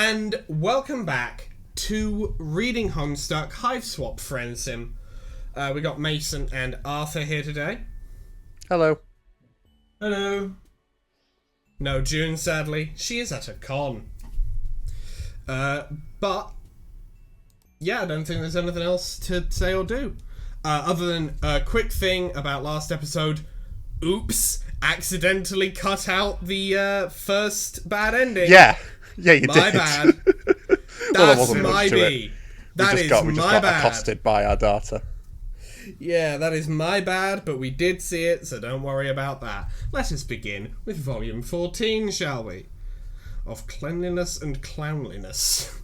and welcome back to Reading Homestuck, Hiveswap Friendsim. We got Mason and Arthur here today. Hello. Hello. No June, sadly. She is at a con. But, yeah, I don't think there's anything else to say or do. Other than a quick thing about last episode. Oops, accidentally cut out the first bad ending. Yeah, you did. My bad. That's my B. That is my bad. We just got accosted by our data. Yeah, that is my bad, but we did see it, so don't worry about that. Let us begin with volume 14, shall we? Of Cleanliness and Clownliness.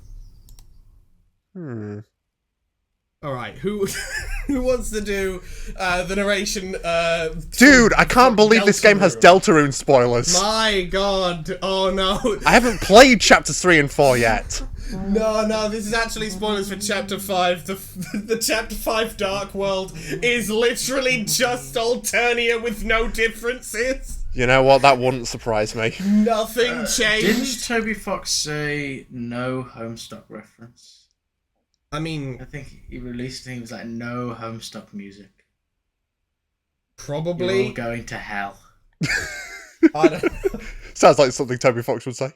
Alright, who wants to do the narration? Dude, I can't believe this game has Deltarune spoilers. My god, oh no. I haven't played chapters 3 and 4 yet. No, this is actually spoilers for Chapter 5. The Chapter 5 Dark World is literally just Alternia with no differences. You know what? That wouldn't surprise me. Nothing changed. Didn't Toby Fox say no Homestuck reference? I mean, I think he released things like no Homestuck music. Probably. You're all going to hell. I don't... Sounds like something Toby Fox would say.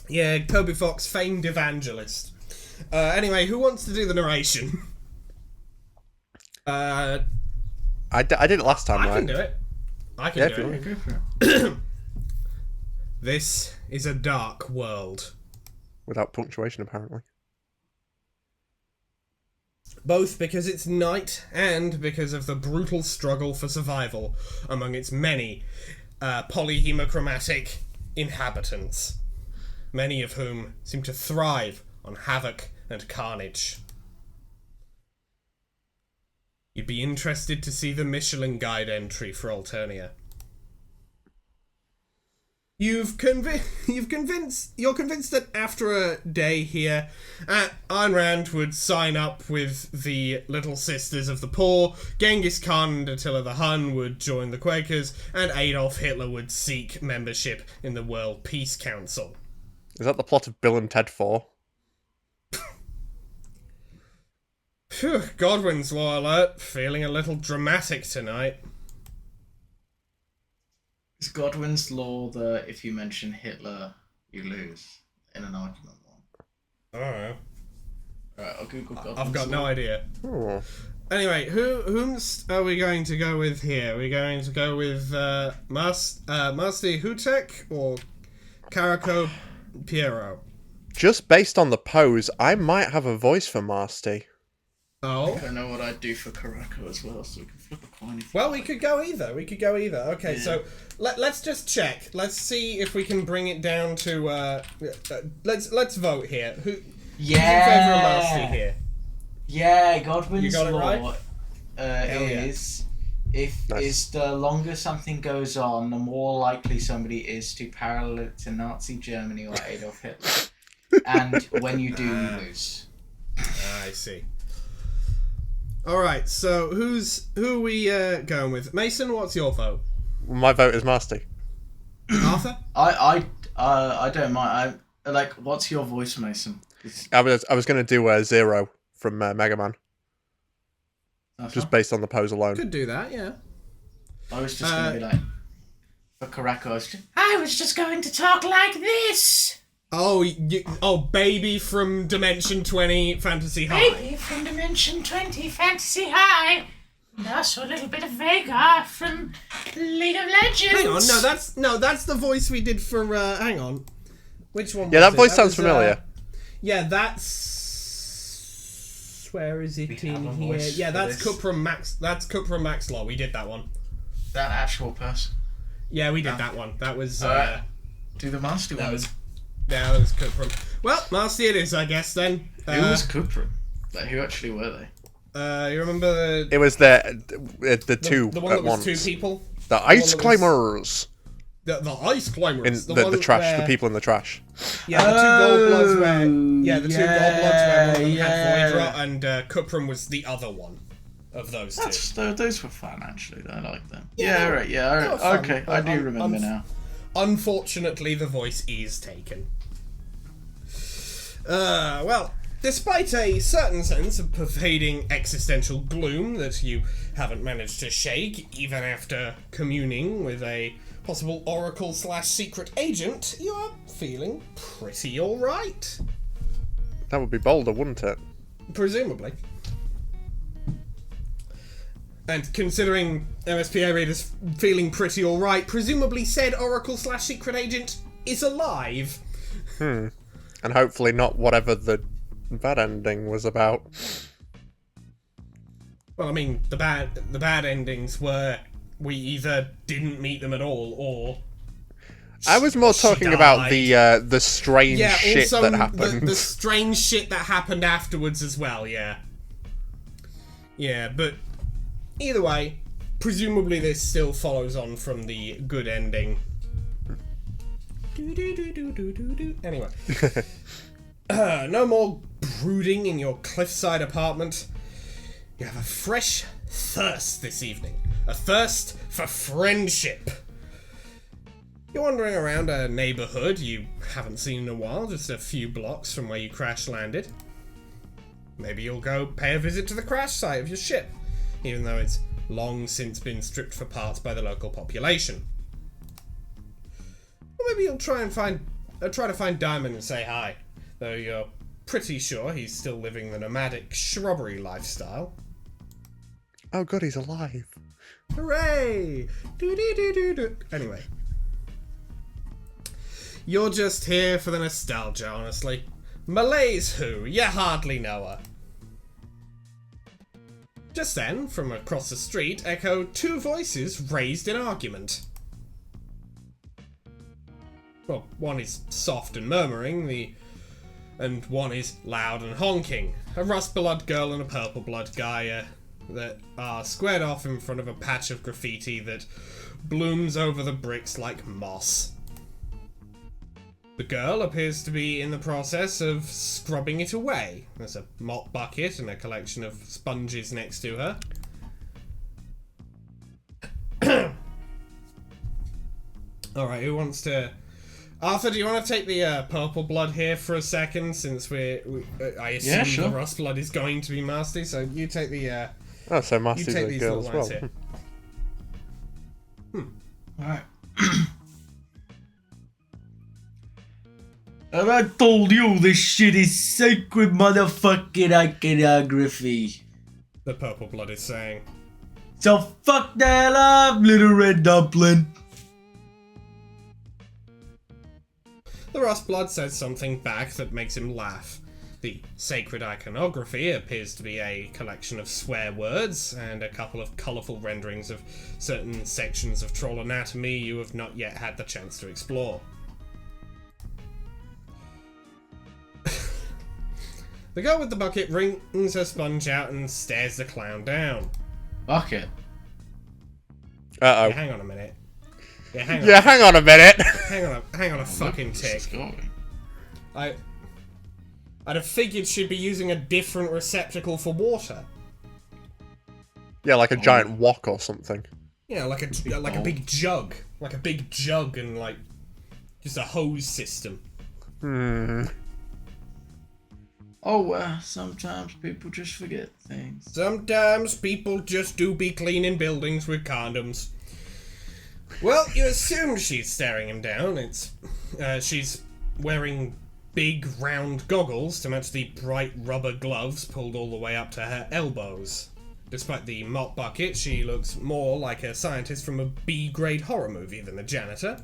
Yeah, Toby Fox, famed evangelist. Anyway, who wants to do the narration? I did it last time, I right? can do it. I can do it. Go for it. This is a dark world. Without punctuation, apparently. Both because it's night and because of the brutal struggle for survival among its many polyhemochromatic inhabitants, many of whom seem to thrive on havoc and carnage. You'd be interested to see the Michelin Guide entry for Alternia. You're convinced that after a day here, Ayn Rand would sign up with the Little Sisters of the Poor, Genghis Khan and Attila the Hun would join the Quakers, and Adolf Hitler would seek membership in the World Peace Council. Is that the plot of Bill and Ted 4? Phew, Godwin's Law alert, feeling a little dramatic tonight. Is Godwin's Law the if you mention Hitler, you lose in an argument one? I don't know. Alright, I'll Google Godwin's I've got no Law. idea. Oh. Anyway, whom are we going to go with here? Are we going to go with Master Hutek or Caraco Piero? Just based on the pose, I might have a voice for Marsty. Oh. I know what I'd do for Caraco as well, so we can flip a coin if Well, you we like. could go either. Okay, Yeah. so let's just check. Let's see if we can bring it down to. Let's vote here. Who's in favour of Master here? Yeah, Godwin's You got it Law right? is Nice. the longer something goes on, the more likely somebody is to parallel it to Nazi Germany or Adolf Hitler. And when you do, you lose. I see. Alright, so who are we going with? Mason, what's your vote? My vote is Marsty. Arthur? I don't mind. What's your voice, Mason? I was going to do Zero from Mega Man, just based on the pose alone. Could do that, yeah. I was just going to be like, for Caraco, I was just going to talk like this. Oh, Baby from Dimension 20 Fantasy High. Baby from Dimension 20 Fantasy High. And also a little bit of Vega from League of Legends. Hang on, that's the voice we did for, hang on. Which one was Yeah, that it? voice sounds was, familiar. Yeah, that's... Where is it We in have a here? voice Yeah, for that's this. Cupra Maxlaw. We did that one. That actual person. Yeah, we did that one. That was, Alright. Do the master one. that was Cupra. Well, Nasty it is, I guess, then. Who was Cupra? Like, who actually were they? You remember It was the two the one at that was once. two people? The Ice Climbers The Ice Climbers. in the trash. The people in the trash. Yeah, the two gold bloods where... Yeah, the two yeah, gold bloods where one of them yeah. had Void Rot, and Cuprum was the other one of those two. Those were fun, actually. I like them. Yeah, Yeah, they were- right, they yeah. were fun, Okay, but I do remember now. Unfortunately, the voice is taken. Well, despite a certain sense of pervading existential gloom that you haven't managed to shake, even after communing with a possible oracle/secret agent, you are feeling pretty alright. That would be bolder, wouldn't it? Presumably. And considering MSPA readers feeling pretty alright, presumably said oracle/secret agent is alive. And hopefully not whatever the bad ending was about. Well, I mean, the bad endings were we either didn't meet them at all, or I was more talking about the strange shit that happened. The strange shit that happened afterwards as well, yeah. Yeah, but either way, presumably this still follows on from the good ending. Anyway. No more brooding in your cliffside apartment. You have a fresh thirst this evening. A thirst for friendship. You're wandering around a neighborhood you haven't seen in a while, just a few blocks from where you crash landed. Maybe you'll go pay a visit to the crash site of your ship, even though it's long since been stripped for parts by the local population. Or maybe you'll try to find Diamond and say hi, though you're pretty sure he's still living the nomadic shrubbery lifestyle. Oh good, he's alive. Hooray! Do-do-do-do-do. Anyway. You're just here for the nostalgia, honestly. Malay's who? You hardly know her. Just then, from across the street, echoed two voices raised in argument. Well, one is soft and murmuring, and one is loud and honking. A rust-blood girl and a purple-blood guy that are squared off in front of a patch of graffiti that blooms over the bricks like moss. The girl appears to be in the process of scrubbing it away. There's a mop bucket and a collection of sponges next to her. Alright, who wants to... Arthur, do you want to take the purple blood here for a second, since I assume sure. the rust blood is going to be Masty, so you take the... Oh, so Masty's a girl as well. Here. Alright. And I told you this shit is sacred motherfucking iconography. The purple blood is saying. So fuck the hell up, little red dumpling. The rust blood says something back that makes him laugh. The sacred iconography appears to be a collection of swear words and a couple of colourful renderings of certain sections of troll anatomy you have not yet had the chance to explore. The girl with the bucket wrings her sponge out and stares the clown down. Bucket? Uh-oh. Yeah, hang on a minute. Hang on a minute. hang on a fucking tick. I'd have figured she'd be using a different receptacle for water. Yeah, like a giant wok or something. Yeah, like a big jug. Like a big jug and like just a hose system. Oh, sometimes people just forget things. Sometimes people just do be cleaning buildings with condoms. Well, you assume she's staring him down. She's wearing big round goggles to match the bright rubber gloves pulled all the way up to her elbows. Despite the mop bucket, she looks more like a scientist from a B-grade horror movie than the janitor.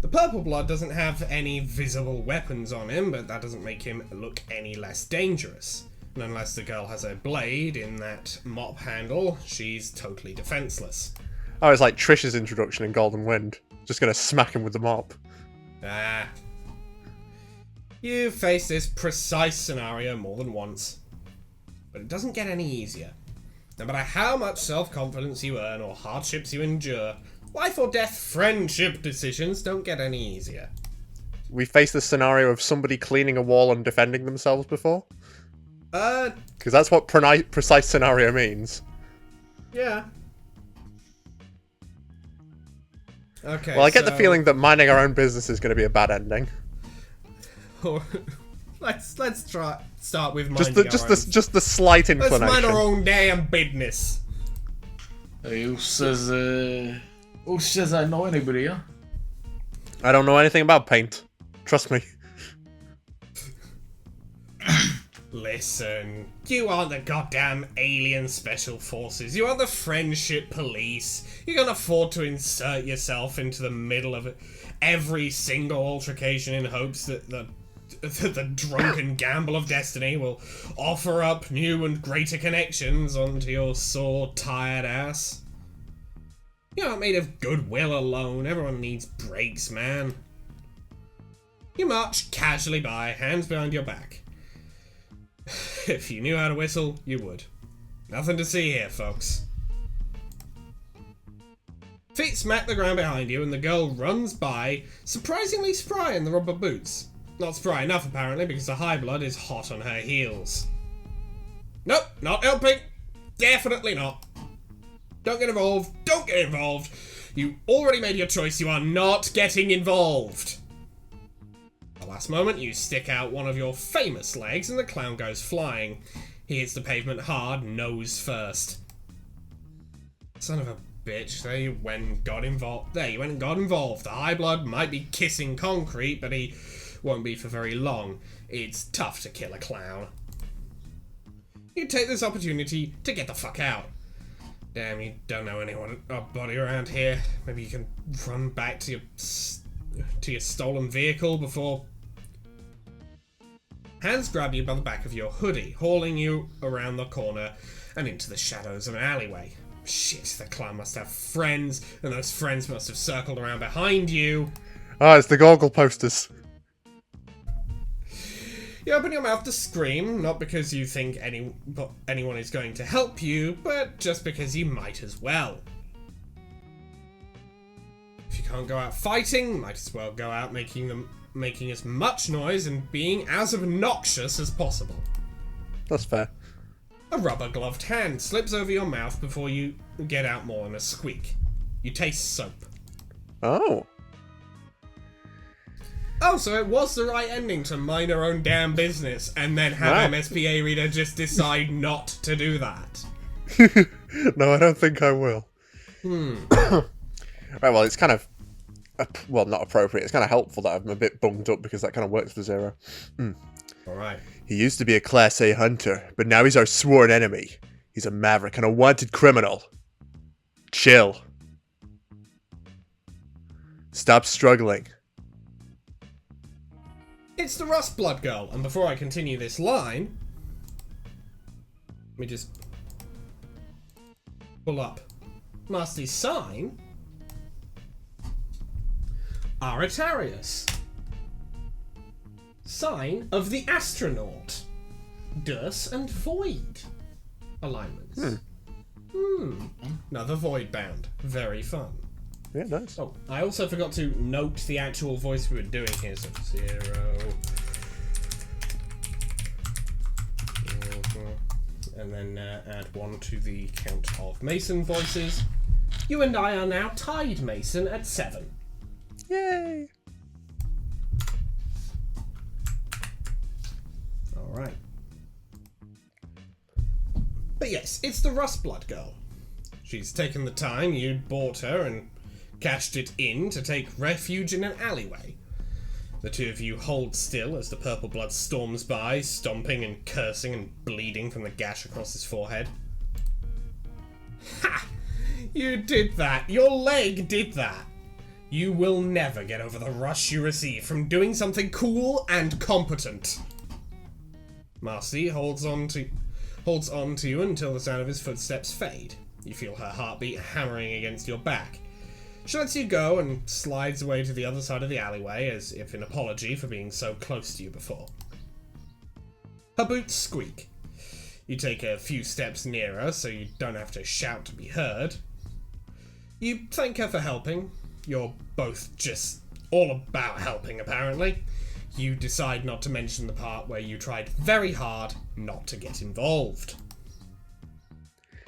The purple blood doesn't have any visible weapons on him, but that doesn't make him look any less dangerous. And unless the girl has a blade in that mop handle, she's totally defenseless. Oh, it's like Trish's introduction in Golden Wind. Just gonna smack him with the mop. Ah. You've faced this precise scenario more than once. But it doesn't get any easier. No matter how much self-confidence you earn or hardships you endure, life or death friendship decisions don't get any easier. We faced the scenario of somebody cleaning a wall and defending themselves before? Because that's what precise scenario means. Yeah. Okay, Well, I get the feeling that minding our own business is going to be a bad ending. Or let's start with Just minding the slight Let's inclination. mind our own damn business. Hey, who says I know anybody, huh? I don't know anything about paint. Trust me. Listen, you aren't the goddamn alien special forces. You aren't the friendship police. You can't afford to insert yourself into the middle of every single altercation in hopes that the drunken gamble of destiny will offer up new and greater connections onto your sore, tired ass. You aren't made of goodwill alone. Everyone needs breaks, man. You march casually by, hands behind your back. If you knew how to whistle, you would. Nothing to see here, folks. Feet smack the ground behind you and the girl runs by, surprisingly spry in the rubber boots. Not spry enough, apparently, because the high blood is hot on her heels. Nope, not helping. Definitely not. Don't get involved. Don't get involved. You already made your choice. You are not getting involved. At the last moment, you stick out one of your famous legs and the clown goes flying. He hits the pavement hard, nose first. Son of a bitch, there you went and got involved. The high blood might be kissing concrete, but he won't be for very long. It's tough to kill a clown. You take this opportunity to get the fuck out. Damn, you don't know anybody around here. Maybe you can run back to your stolen vehicle before... Hands grab you by the back of your hoodie, hauling you around the corner and into the shadows of an alleyway. Shit, the clown must have friends, and those friends must have circled around behind you. Ah, it's the goggle posters. You open your mouth to scream, not because you think anyone is going to help you, but just because you might as well. If you can't go out fighting, might as well go out making as much noise and being as obnoxious as possible. That's fair. A rubber-gloved hand slips over your mouth before you get out more than a squeak. You taste soap. Oh. Oh, so it was the right ending to mind our own damn business and then have MSPA Reader just decide not to do that. No, I don't think I will. Right, well, it's kind of... well, not appropriate. It's kind of helpful that I'm a bit bunged up because that kind of works for Zero. Alright. He used to be a Class A hunter, but now he's our sworn enemy. He's a maverick and a wanted criminal. Chill. Stop struggling. It's the Rust Blood Girl, and before I continue this line, let me just pull up Master's sign. Aritarius. Sign of the astronaut. Durs and Void. Alignments. Another Void bound. Very fun. Yeah, nice. Oh, I also forgot to note the actual voice we were doing here. So 0. And then add 1 to the count of Mason voices. You and I are now tied, Mason, at 7. Yay! Alright. But yes, it's the Rust Blood Girl. She's taken the time you'd bought her and cashed it in to take refuge in an alleyway. The two of you hold still as the purple blood storms by, stomping and cursing and bleeding from the gash across his forehead. Ha! You did that! Your leg did that! You will never get over the rush you receive from doing something cool and competent. Marcy holds on to you until the sound of his footsteps fade. You feel her heartbeat hammering against your back. She lets you go and slides away to the other side of the alleyway, as if in apology for being so close to you before. Her boots squeak. You take a few steps nearer so you don't have to shout to be heard. You thank her for helping. You're both just all about helping, apparently. You decide not to mention the part where you tried very hard not to get involved.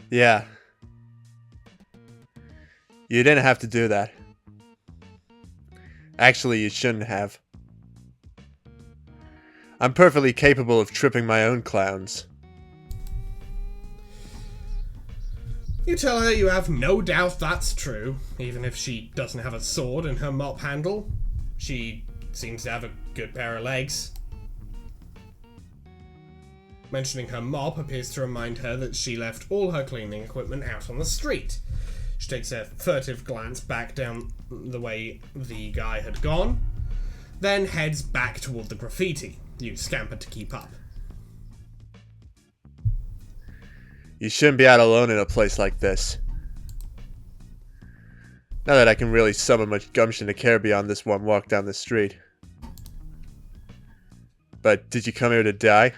Yeah. You didn't have to do that. Actually, you shouldn't have. I'm perfectly capable of tripping my own clowns. You tell her you have no doubt that's true, even if she doesn't have a sword in her mop handle. She seems to have a good pair of legs. Mentioning her mop appears to remind her that she left all her cleaning equipment out on the street. She takes a furtive glance back down the way the guy had gone, then heads back toward the graffiti. You scamper to keep up. You shouldn't be out alone in a place like this. Not that I can really summon much gumption to care beyond this one walk down the street. But did you come here to die?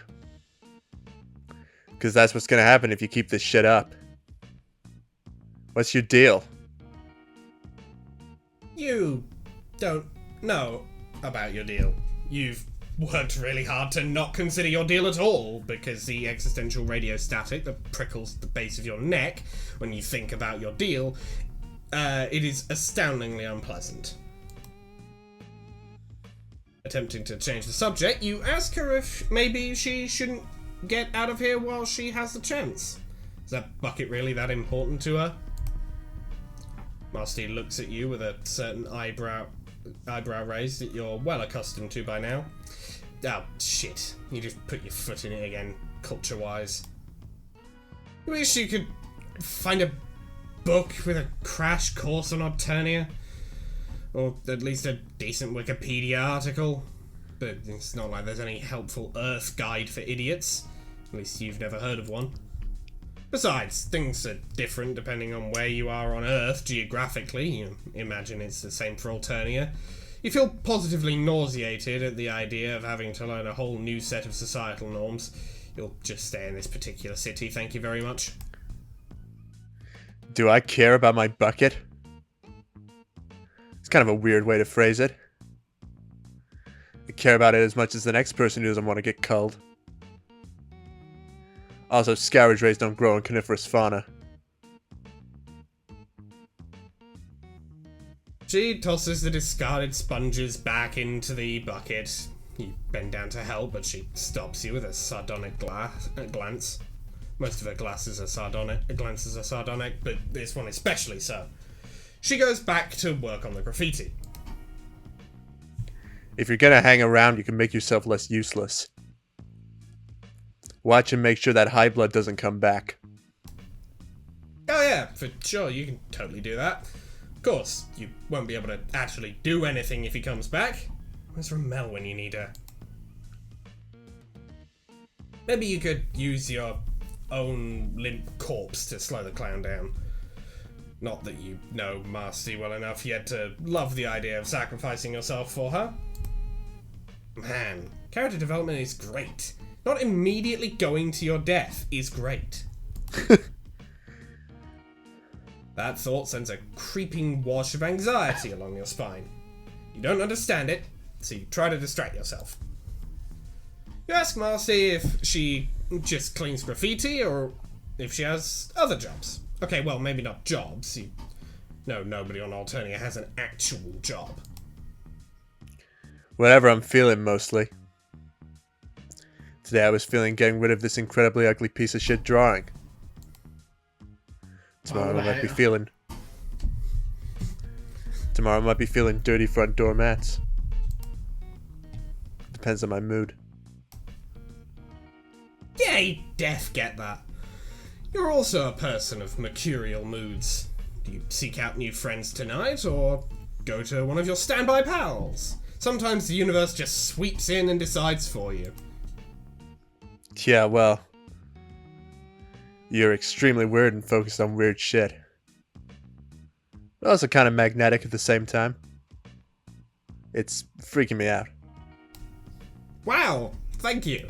Because that's what's gonna happen if you keep this shit up. What's your deal? You don't know about your deal. You've worked really hard to not consider your deal at all, because the existential radio static that prickles the base of your neck when you think about your deal, it is astoundingly unpleasant. Attempting to change the subject, you ask her if maybe she shouldn't get out of here while she has the chance. Is that bucket really that important to her? Marsty looks at you with a certain eyebrow raise that you're well accustomed to by now. Oh, shit. You just put your foot in it again, culture-wise. I wish you could find a book with a crash course on Alternia. Or at least a decent Wikipedia article. But it's not like there's any helpful Earth guide for idiots. At least you've never heard of one. Besides, things are different depending on where you are on Earth geographically. You imagine it's the same for Alternia. You feel positively nauseated at the idea of having to learn a whole new set of societal norms. You'll just stay in this particular city, thank you very much. Do I care about my bucket? It's kind of a weird way to phrase it. I care about it as much as the next person who doesn't want to get culled. Also, scourge rays don't grow in coniferous fauna. She tosses the discarded sponges back into the bucket. You bend down to help, but she stops you with a sardonic glance. Most of her glances are sardonic, but this one especially so. She goes back to work on the graffiti. If you're gonna hang around, you can make yourself less useless. Watch and make sure that high blood doesn't come back. Oh yeah, for sure, you can totally do that. Of course, you won't be able to actually do anything if he comes back. Where's Ramel when you need her? Maybe you could use your own limp corpse to slow the clown down. Not that you know Marcy well enough yet to love the idea of sacrificing yourself for her. Man, character development is great. Not immediately going to your death is great. That thought sends a creeping wash of anxiety along your spine. You don't understand it, so you try to distract yourself. You ask Marcy if she just cleans graffiti or if she has other jobs. Okay, well, maybe not jobs. You know nobody on Alternia has an actual job. Whatever I'm feeling, mostly. Today I was feeling getting rid of this incredibly ugly piece of shit drawing. Tomorrow I might be feeling dirty front door mats. Depends on my mood. Yeah, you def get that. You're also a person of mercurial moods. Do you seek out new friends tonight, or go to one of your standby pals? Sometimes the universe just sweeps in and decides for you. Yeah, well, you're extremely weird and focused on weird shit. But also kind of magnetic at the same time. It's freaking me out. Wow, thank you.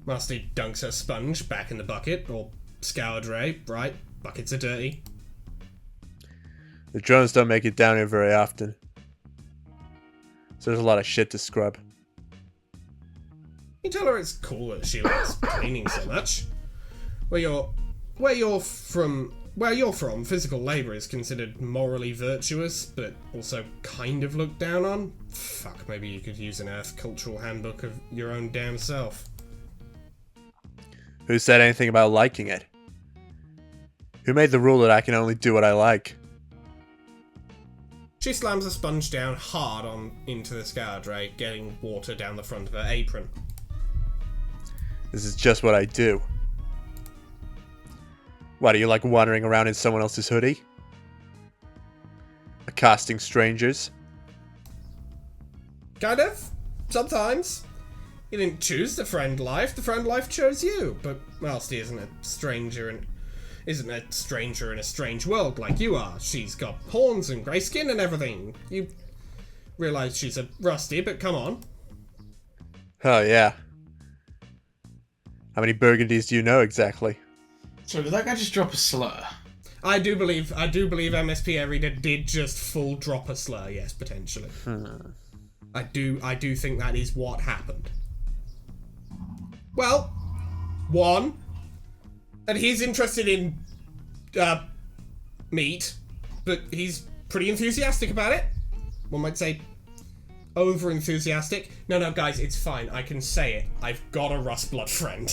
Marsty dunks her sponge back in the bucket, or scoured ray, right? Buckets are dirty. The drones don't make it down here very often. So there's a lot of shit to scrub. You tell her it's cool that she likes cleaning so much. Where you're from where you're from, physical labour is considered morally virtuous, but also kind of looked down on. Fuck, maybe you could use an Earth cultural handbook of your own damn self. Who said anything about liking it? Who made the rule that I can only do what I like? She slams a sponge down hard into the scour tray, getting water down the front of her apron. This is just what I do. What, do you like wandering around in someone else's hoodie? Accosting strangers? Kind of. Sometimes. You didn't choose the friend life chose you. But Malsty isn't a stranger in a strange world like you are. She's got horns and grey skin and everything. You realise she's a rusty, but come on. Oh, yeah. How many burgundies do you know exactly? So did that guy just drop a slur? I do believe MSP Reader did just full drop a slur, yes, potentially. I do think that is what happened. Well, one, and he's interested in meat, but he's pretty enthusiastic about it. One might say over enthusiastic. No, guys, it's fine. I can say it. I've got a Rust Blood friend.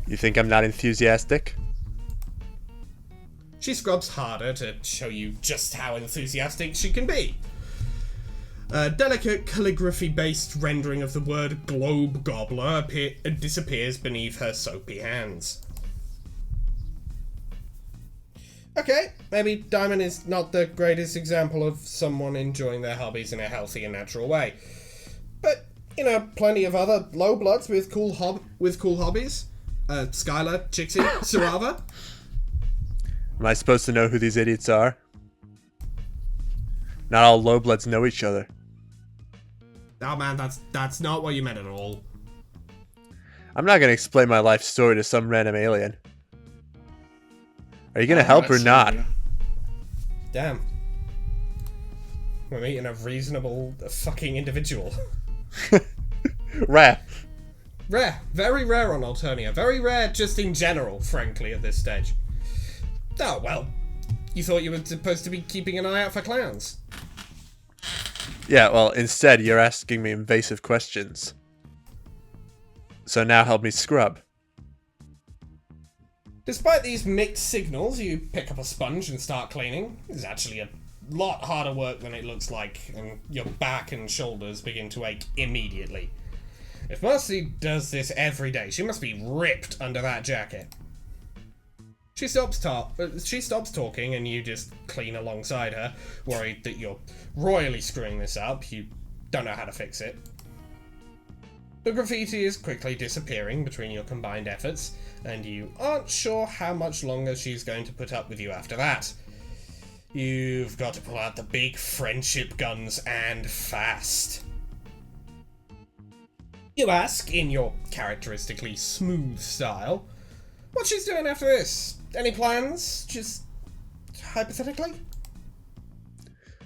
You think I'm not enthusiastic? She scrubs harder to show you just how enthusiastic she can be. A delicate calligraphy-based rendering of the word globe gobbler disappears beneath her soapy hands. Okay, maybe Diamond is not the greatest example of someone enjoying their hobbies in a healthy and natural way. But, plenty of other low bloods with cool hobbies. Skylar, Chixie, Sarava. Am I supposed to know who these idiots are? Not all lowbloods know each other. Oh man, that's not what you meant at all. I'm not going to explain my life story to some random alien. Are you going to help or not? Damn. We're meeting a reasonable fucking individual. Rare. Rare. Very rare on Alternia. Very rare just in general, frankly, at this stage. Oh, well. You thought you were supposed to be keeping an eye out for clowns. Yeah, well, instead you're asking me invasive questions. So now help me scrub. Despite these mixed signals, you pick up a sponge and start cleaning. It's actually a lot harder work than it looks like, and your back and shoulders begin to ache immediately. If Marcy does this every day, she must be ripped under that jacket. She stops talking, and you just clean alongside her, worried that you're royally screwing this up. You don't know how to fix it. The graffiti is quickly disappearing between your combined efforts, and you aren't sure how much longer she's going to put up with you after that. You've got to pull out the big friendship guns and fast. You ask, in your characteristically smooth style, what she's doing after this. Any plans? Just hypothetically?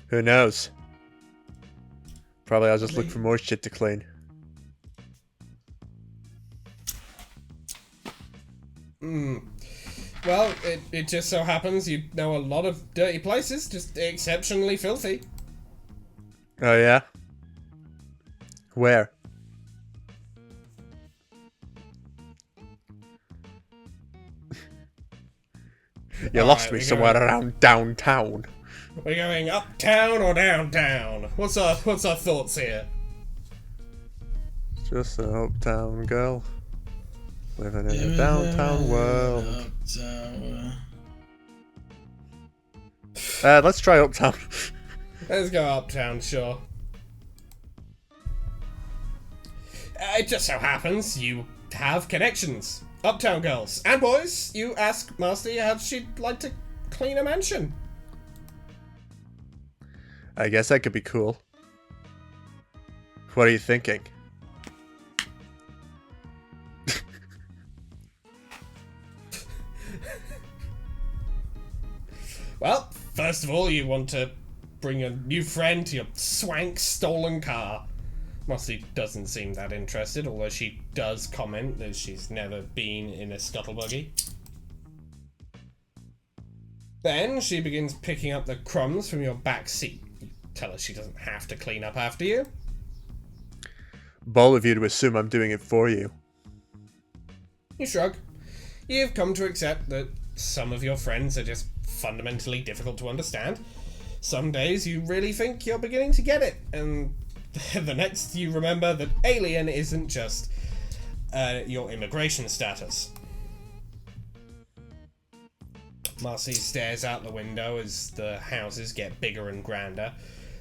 Who knows? Probably I'll just look for more shit to clean. Well, it just so happens you know a lot of dirty places, just exceptionally filthy. Oh yeah? Where? You lost me somewhere around downtown. We're going uptown or downtown? What's our thoughts here? Just an uptown girl. Living in a downtown world. Let's try uptown. Let's go uptown, sure. It just so happens you have connections. Uptown girls and boys, you ask Marcy how she'd like to clean a mansion. I guess that could be cool. What are you thinking? Well, first of all, you want to bring a new friend to your swank stolen car. Mossy doesn't seem that interested, although she does comment that she's never been in a scuttle buggy. Then she begins picking up the crumbs from your back seat. You tell her she doesn't have to clean up after you. Bold of you to assume I'm doing it for you. You shrug. You've come to accept that some of your friends are just fundamentally difficult to understand. Some days you really think you're beginning to get it, and the next you remember that alien isn't just your immigration status. Marcy stares out the window as the houses get bigger and grander.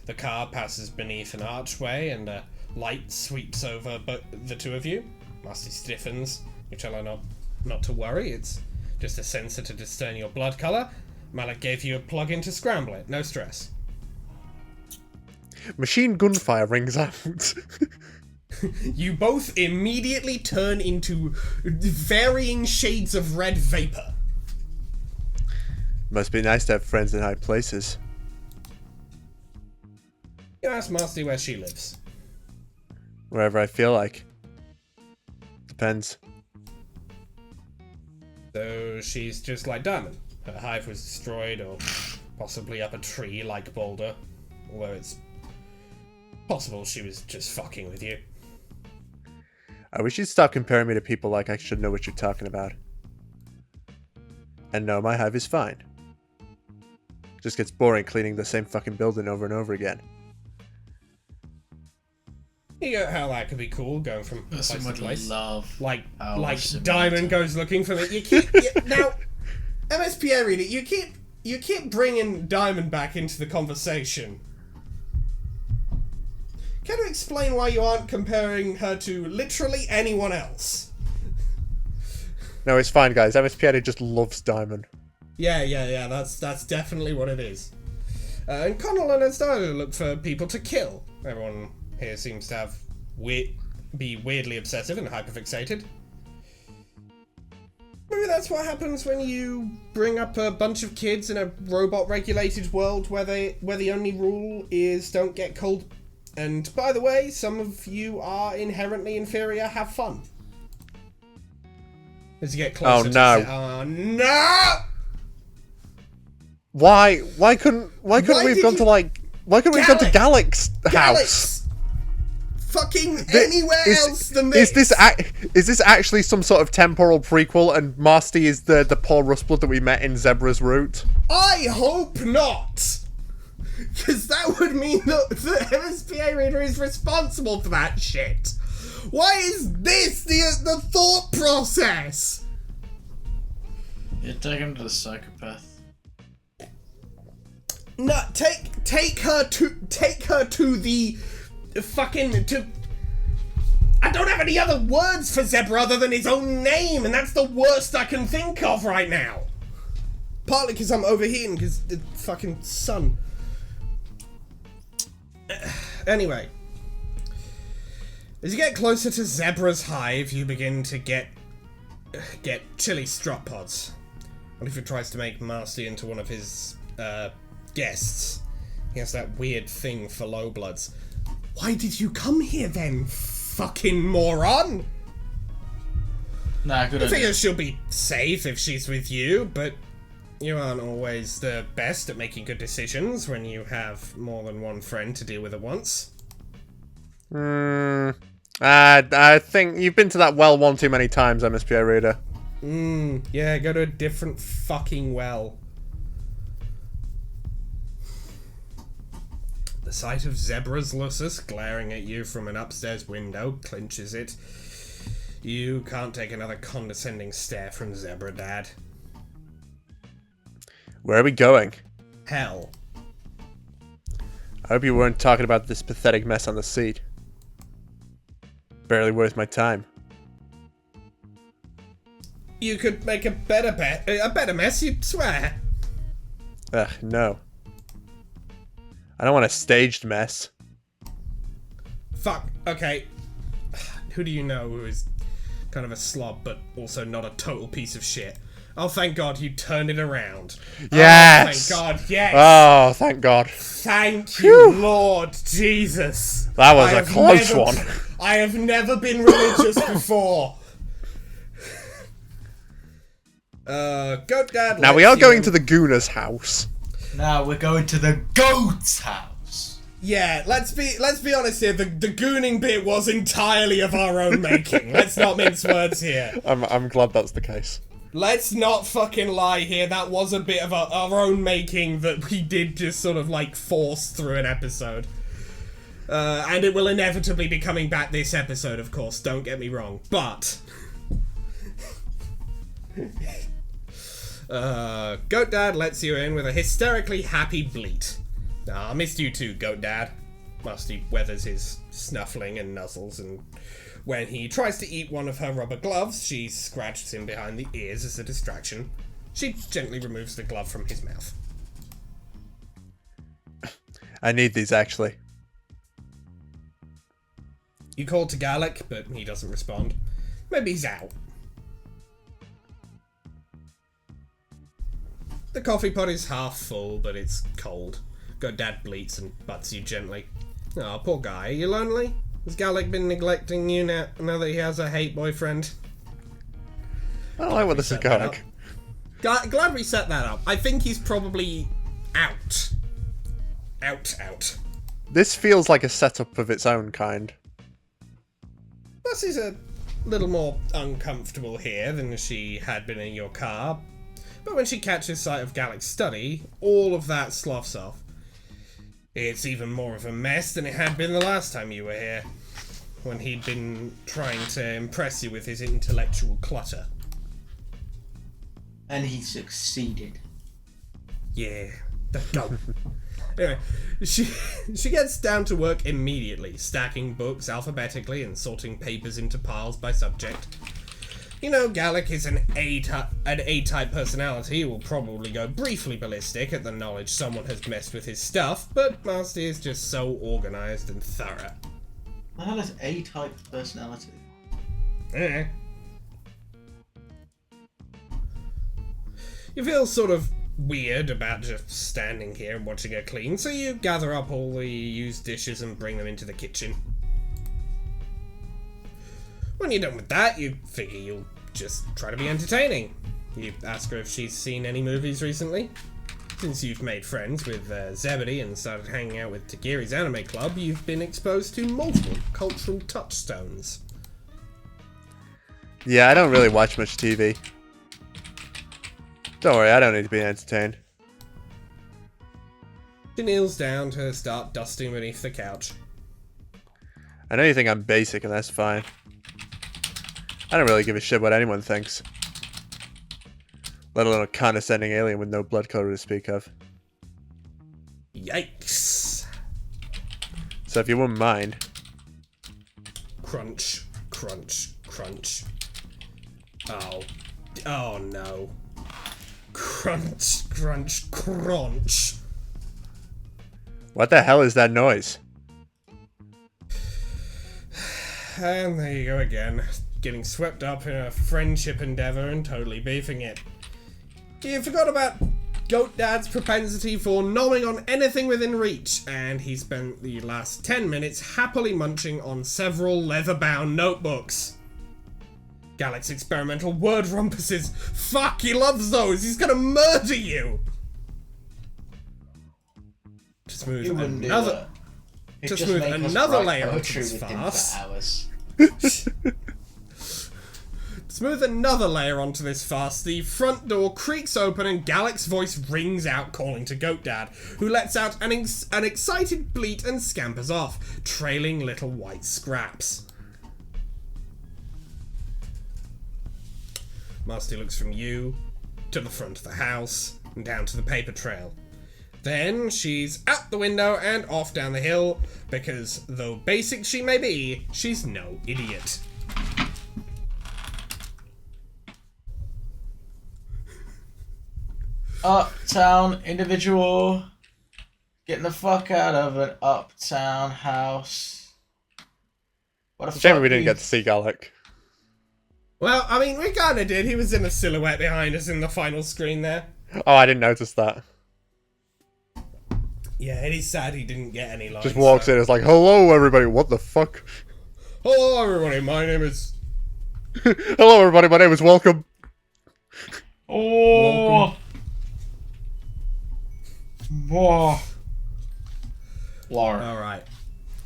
The car passes beneath an archway and a light sweeps over the two of you. Marcy stiffens. You tell her not to worry, it's just a sensor to discern your blood colour. Malik gave you a plug-in to scramble it, no stress. Machine gunfire rings out. You both immediately turn into varying shades of red vapour. Must be nice to have friends in high places. You ask Marcy where she lives. Wherever I feel like. Depends. So she's just like Diamond. Her hive was destroyed, or possibly up a tree like Boulder. Although it's possible she was just fucking with you. I wish you'd stop comparing me to people like I should know what you're talking about. And no, my hive is fine. Just gets boring cleaning the same fucking building over and over again. You get how that could be cool, going from place to place. Love like Simulator. Diamond goes looking for it. You keep now, MSPA reader. You keep bringing Diamond back into the conversation. Can you explain why you aren't comparing her to literally anyone else? No, it's fine, guys. MSPA just loves Diamond. Yeah. That's definitely what it is. And Connell has started to look for people to kill. Everyone here seems to have be weirdly obsessive and hyperfixated. Maybe that's what happens when you bring up a bunch of kids in a robot-regulated world where the only rule is don't get cold. And by the way, some of you are inherently inferior. Have fun. As you get closer. Oh no! Oh no! Why couldn't we have gone to Galec's house? Fucking anywhere else than this. Is this actually some sort of temporal prequel, and Marsty is the Paul Rustblood that we met in Zebra's Route? I hope not, because that would mean that the MSPA reader is responsible for that shit. Why is this the thought process? Yeah, take him to the psychopath. No, take her to the fucking I don't have any other words for Zebra other than his own name, and that's the worst I can think of right now. Partly because I'm overheating because the fucking sun. Anyway, as you get closer to Zebra's hive, you begin to get chilly strut pods. What if he tries to make Marcy into one of his guests? He has that weird thing for low bloods. Why did you come here then, fucking moron? Nah, good I idea. figure she'll be safe if she's with you, but you aren't always the best at making good decisions when you have more than one friend to deal with at once. I think you've been to that well one too many times, MSPA reader. Yeah, go to a different fucking well. The sight of Zebra's Lusus glaring at you from an upstairs window clinches it. You can't take another condescending stare from Zebra, Dad. Where are we going? Hell. I hope you weren't talking about this pathetic mess on the seat. Barely worth my time. You could make a better mess, you'd swear. Ugh, no. I don't want a staged mess. Fuck, okay. Who do you know who is kind of a slob, but also not a total piece of shit? Oh, thank God you turned it around. Yes! Oh, thank God, yes! Oh, thank God. Thank you, Lord Jesus. That was a close one. I have never been religious before. Goat Dad. Now we are going to the Gooner's house. Now we're going to the goat's house. Yeah, let's be honest here. The gooning bit was entirely of our own making. Let's not mince words here. I'm glad that's the case. Let's not fucking lie here. That was a bit of our own making that we did just sort of like force through an episode. And it will inevitably be coming back this episode, of course. Don't get me wrong, but. Goat Dad lets you in with a hysterically happy bleat. I missed you too, Goat Dad. Musty weathers his snuffling and nuzzles, and when he tries to eat one of her rubber gloves, she scratches him behind the ears as a distraction. She gently removes the glove from his mouth. I need these, actually. You call to Gallic, but he doesn't respond. Maybe he's out. The coffee pot is half full, but it's cold. Goat Dad bleats and butts you gently. Oh, poor guy. Are you lonely? Has Gallic been neglecting you now that he has a hate boyfriend? I don't like where this is going. Glad we set that up. I think he's probably out. Out. This feels like a setup of its own kind. Plus, he's a little more uncomfortable here than she had been in your car. But when she catches sight of Gallic's study, all of that sloughs off. It's even more of a mess than it had been the last time you were here, when he'd been trying to impress you with his intellectual clutter. And he succeeded. Yeah, the goat. Anyway, she gets down to work immediately, stacking books alphabetically and sorting papers into piles by subject. You know, Gallic is an A-type personality who will probably go briefly ballistic at the knowledge someone has messed with his stuff, but Master is just so organised and thorough. The hell is A-type personality? You feel sort of weird about just standing here and watching her clean, so you gather up all the used dishes and bring them into the kitchen. When you're done with that, you figure you'll just try to be entertaining. You ask her if she's seen any movies recently. Since you've made friends with Zebedee and started hanging out with Tagiri's anime club, you've been exposed to multiple cultural touchstones. Yeah, I don't really watch much TV. Don't worry, I don't need to be entertained. She kneels down to start dusting beneath the couch. I know you think I'm basic, and that's fine. I don't really give a shit what anyone thinks. Let alone a condescending alien with no blood color to speak of. Yikes. So if you wouldn't mind. Crunch, crunch, crunch. Oh no. Crunch, crunch, crunch. What the hell is that noise? And there you go again. Getting swept up in a friendship endeavour and totally beefing it. You forgot about Goat Dad's propensity for gnawing on anything within reach, and he spent the last 10 minutes happily munching on several leather-bound notebooks. Gallic's experimental word rumpuses. Fuck, he loves those! He's gonna murder you! To smooth another... To smooth another layer onto this farce. Smooth another layer onto this farce, the front door creaks open and Gallic's voice rings out calling to Goat Dad, who lets out an excited bleat and scampers off, trailing little white scraps. Master looks from you, to the front of the house, and down to the paper trail. Then she's out the window and off down the hill, because though basic she may be, she's no idiot. Uptown individual. Getting the fuck out of an uptown house. What a Shame we didn't get to see Gallic. Well, I mean, we kind of did. He was in a silhouette behind us in the final screen there. Oh, I didn't notice that. Yeah, it is sad he didn't get any lines. Just walks in, it's like, hello everybody, what the fuck? Hello, everybody. My name is... Hello everybody, my name is Welcome. Oh. Whoa. Laura. Alright.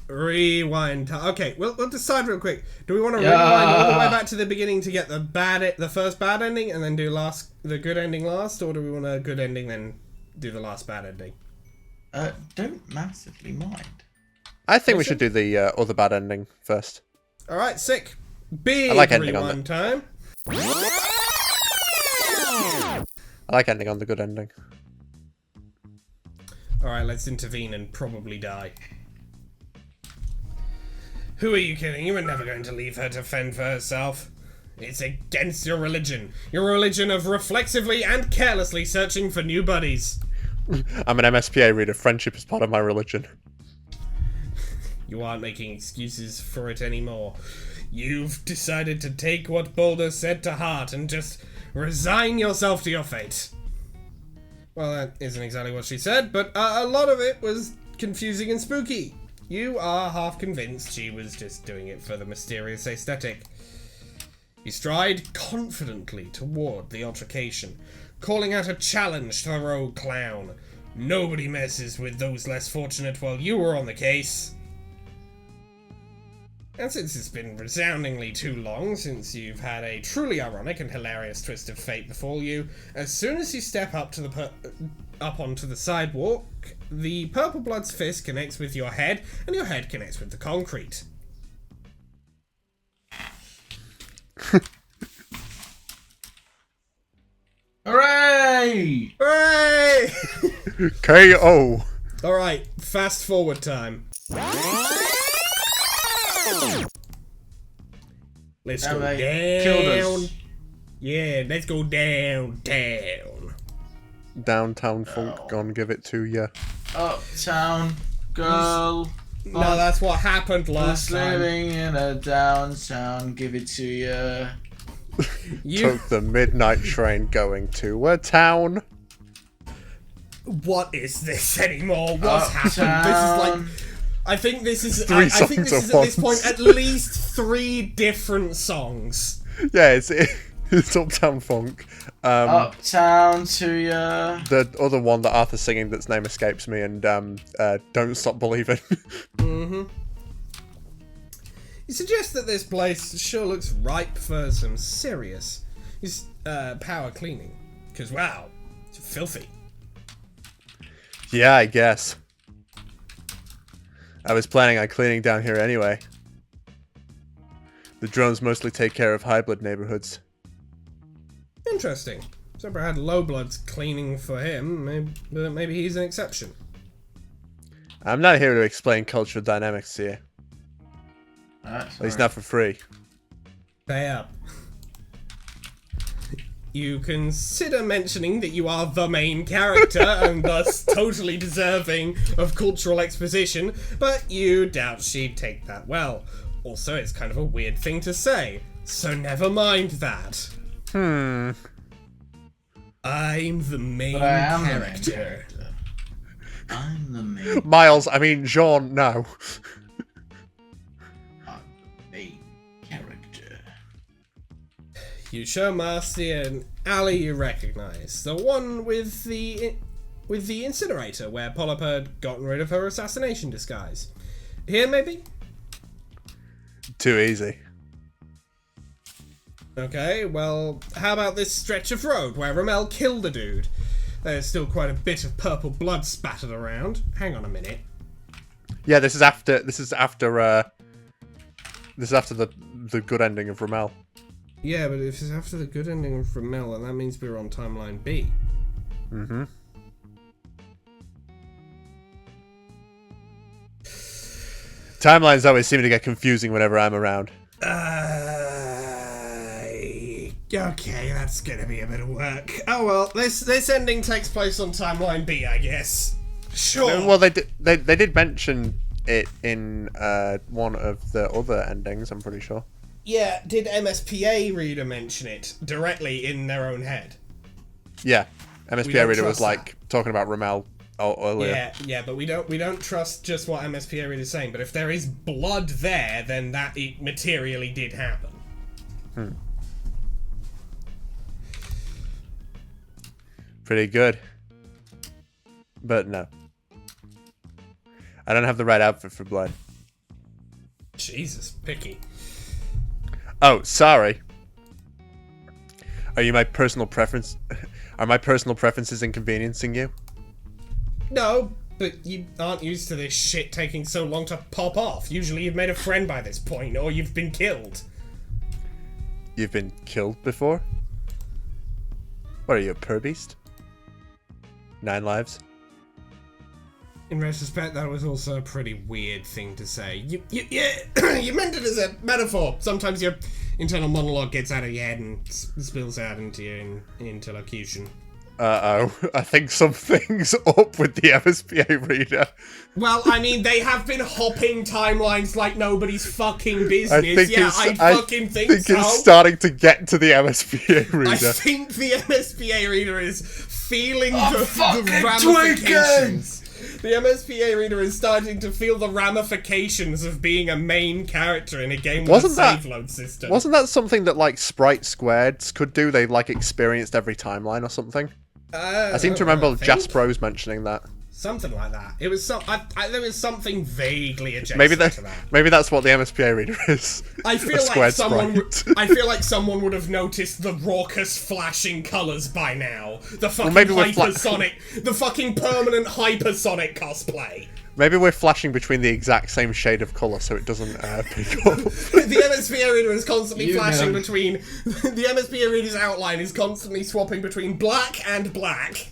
Rewind. Okay, we'll decide real quick. Do we want to rewind all the way back to the beginning to get the first bad ending and then do the good ending last? Or do we want a good ending then do the last bad ending? Don't massively mind. I think we should do the other bad ending first. Alright, sick. Big I like ending on rewind time. I like ending on the good ending. Alright, let's intervene and probably die. Who are you kidding? You were never going to leave her to fend for herself. It's against your religion. Your religion of reflexively and carelessly searching for new buddies. I'm an MSPA reader. Friendship is part of my religion. You aren't making excuses for it anymore. You've decided to take what Boulder said to heart and just resign yourself to your fate. Well, that isn't exactly what she said, but a lot of it was confusing and spooky. You are half convinced she was just doing it for the mysterious aesthetic. You stride confidently toward the altercation, calling out a challenge to the rogue clown. Nobody messes with those less fortunate while you were on the case. And since it's been resoundingly too long since you've had a truly ironic and hilarious twist of fate befall you, as soon as you step up to up onto the sidewalk, the Purple Blood's fist connects with your head, and your head connects with the concrete. Hooray! Hooray! KO! Alright, fast forward time. Let's Now go they killed down. us. Yeah, let's go down. Downtown funk, gone give it to ya. Uptown girl. No, that's what happened last Just time. living in a downtown, give it to ya. You, Took the midnight train going to a town. what is this anymore? What's happened? This is like, I think this is. Three I think this songs is at at this once. point at least 3 different songs. Yeah, it's Uptown Funk. Uptown to ya. The other one that Arthur's singing, that's name escapes me, and Don't Stop Believing. Mm-hmm. You suggest that this place sure looks ripe for some serious power cleaning. Because, wow, it's filthy. Yeah, I guess. I was planning on cleaning down here anyway. The drones mostly take care of high blood neighborhoods. Interesting. Zebra had low bloods cleaning for him, but maybe he's an exception. I'm not here to explain cultural dynamics here. At least not for free. Pay up. You consider mentioning that you are the main character and thus totally deserving of cultural exposition, but you doubt she'd take that well. Also, it's kind of a weird thing to say, so never mind that. I'm the main But I am character. the main character. I'm the main. Miles, I mean Jean, no. I'm the main character. You show Marcy an alley you recognize, the one with the incinerator where Polyp had gotten rid of her assassination disguise. Here, maybe? Too easy. Okay, well, how about this stretch of road where Ramel killed a dude? There's still quite a bit of purple blood spattered around. Hang on a minute. Yeah, this is after the good ending of Ramel. Yeah, but if it's after the good ending of Ramel, then that means we're on timeline B. Mm-hmm. Timelines always seem to get confusing whenever I'm around. Okay, that's gonna be a bit of work. Oh well, this ending takes place on timeline B, I guess. Sure. Well, they did mention it in one of the other endings, I'm pretty sure. Yeah, did MSPA reader mention it directly in their own head? Yeah, We MSPA don't reader was trust like talking about Ramel earlier. Yeah, but we don't trust just what MSPA reader is saying. But if there is blood there, then that it materially did happen. Pretty good. But no. I don't have the right outfit for blood. Jesus, picky. Oh, sorry. Are you my personal preference? Are my personal preferences inconveniencing you? No, but you aren't used to this shit taking so long to pop off. Usually you've made a friend by this point, or you've been killed. You've been killed before? What are you, a purbeast? 9 lives? In retrospect, that was also a pretty weird thing to say. You you meant it as a metaphor. Sometimes your internal monologue gets out of your head and spills out into your interlocution. Uh-oh. I think something's up with the MSPA reader. Well, I mean, they have been hopping timelines like nobody's fucking business. I fucking think so. It's starting to get to the MSPA reader. I think the MSPA reader is feeling the fucking ramifications. The MSPA reader is starting to feel the ramifications of being a main character in a game with a save load system. Wasn't that something that, like, Sprite Squares could do? They, like, experienced every timeline or something? I seem to remember Jaspros mentioning that. Something like that. It was there was something vaguely adjacent to that. Maybe that's what the MSPA reader is. I feel like someone would have noticed the raucous flashing colours by now. The fucking hypersonic, the fucking permanent hypersonic cosplay. Maybe we're flashing between the exact same shade of colour, so it doesn't pick up. The MSPA reader is constantly flashing between. The MSPA reader's outline is constantly swapping between black and black.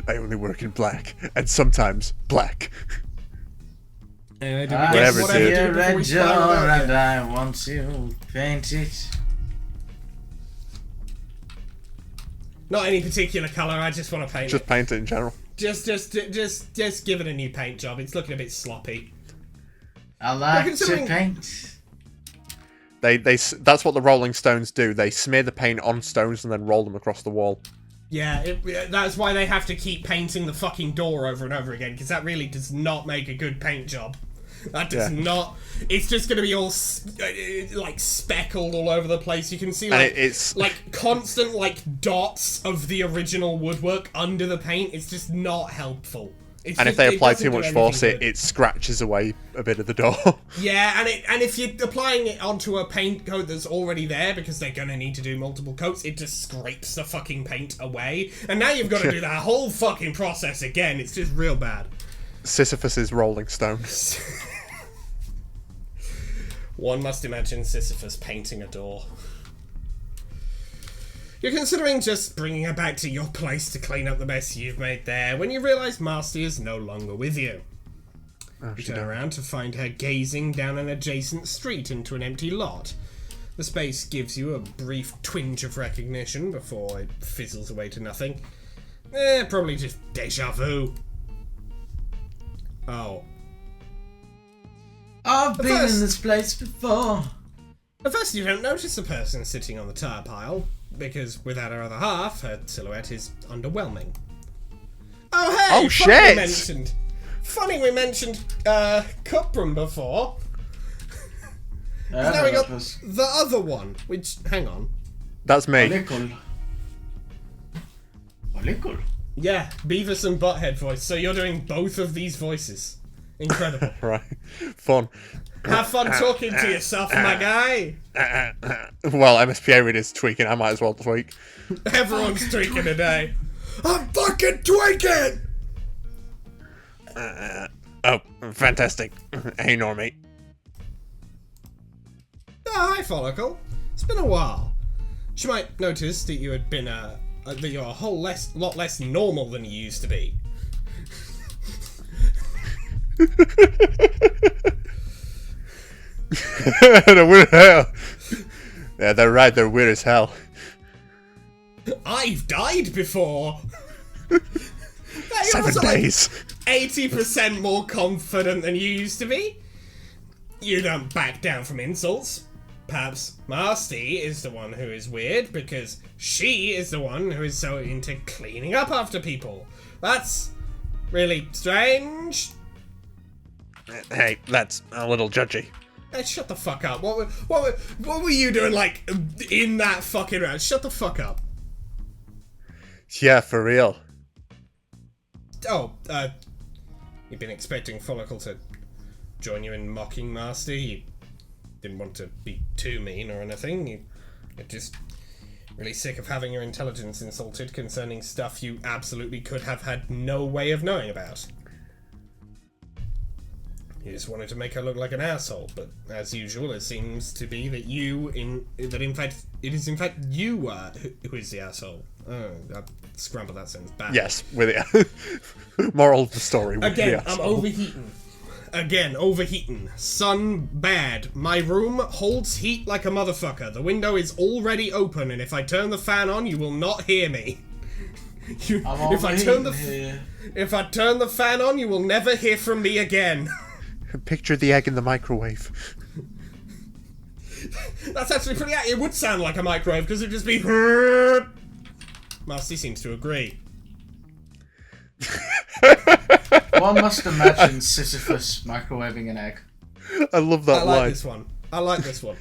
I only work in black, and sometimes black. Whatever it is. A red jar and I want to paint it. Not any particular colour. I just want to paint it. Just paint it in general. Just give it a new paint job. It's looking a bit sloppy. I like to paint. That's what the Rolling Stones do. They smear the paint on stones and then roll them across the wall. Yeah, that's why they have to keep painting the fucking door over and over again, because that really does not make a good paint job. That does not. It's just going to be all like speckled all over the place. You can see like constant like dots of the original woodwork under the paint. It's just not helpful. If they apply too much force, it scratches away a bit of the door. Yeah, and if you're applying it onto a paint coat that's already there, because they're going to need to do multiple coats, it just scrapes the fucking paint away. And now you've got to do that whole fucking process again. It's just real bad. Sisyphus's Rolling Stones. One must imagine Sisyphus painting a door. You're considering just bringing her back to your place to clean up the mess you've made there, when you realise Marcy is no longer with you. You turn around to find her gazing down an adjacent street into an empty lot. The space gives you a brief twinge of recognition before it fizzles away to nothing. Probably just déjà vu. Oh. I've been in this place before. At first you don't notice the person sitting on the tire pile, because without her other half, her silhouette is underwhelming. Oh hey! Oh shit! Funny we mentioned Cuprum before. Now we got the other one, which, hang on. That's me. Olikul. Yeah, Beavis and Butthead voice, so you're doing both of these voices. Incredible. Right. Fun. Have fun talking to yourself, my guy. Well, MSPA reader's tweaking, I might as well tweak. Everyone's tweaking today. I'm fucking tweaking! Oh, fantastic. Hey, Normie. Oh, hi, Follicle. It's been a while. She might notice that you had been that you're a whole lot less normal than you used to be. They're weird as hell. Yeah, they're right, they're weird as hell. I've died before. 7 days. 80% more confident than you used to be. You don't back down from insults. perhaps Marsty is the one who is weird because she is the one who is so into cleaning up after people. That's really strange. Hey, that's a little judgy. Hey, shut the fuck up. What were you doing, like, in that fucking round? Shut the fuck up. Yeah, for real. Oh, you've been expecting Follicle to join you in mocking Master. You didn't want to be too mean or anything. You're just really sick of having your intelligence insulted concerning stuff you absolutely could have had no way of knowing about. You just wanted to make her look like an asshole, but as usual, it seems to be that it is in fact you who is the asshole. Oh, I scrambled that sentence back. Yes, with the moral of the story. Again, I'm overheating. Again, overheating. Sun bad. My room holds heat like a motherfucker. The window is already open, and if I turn the fan on, you will not hear me. If I turn the fan on, you will never hear from me again. Picture the egg in the microwave. That's actually pretty. It would sound like a microwave because it'd just be. Marcy seems to agree. One must imagine Sisyphus microwaving an egg. I love that line. I like this one.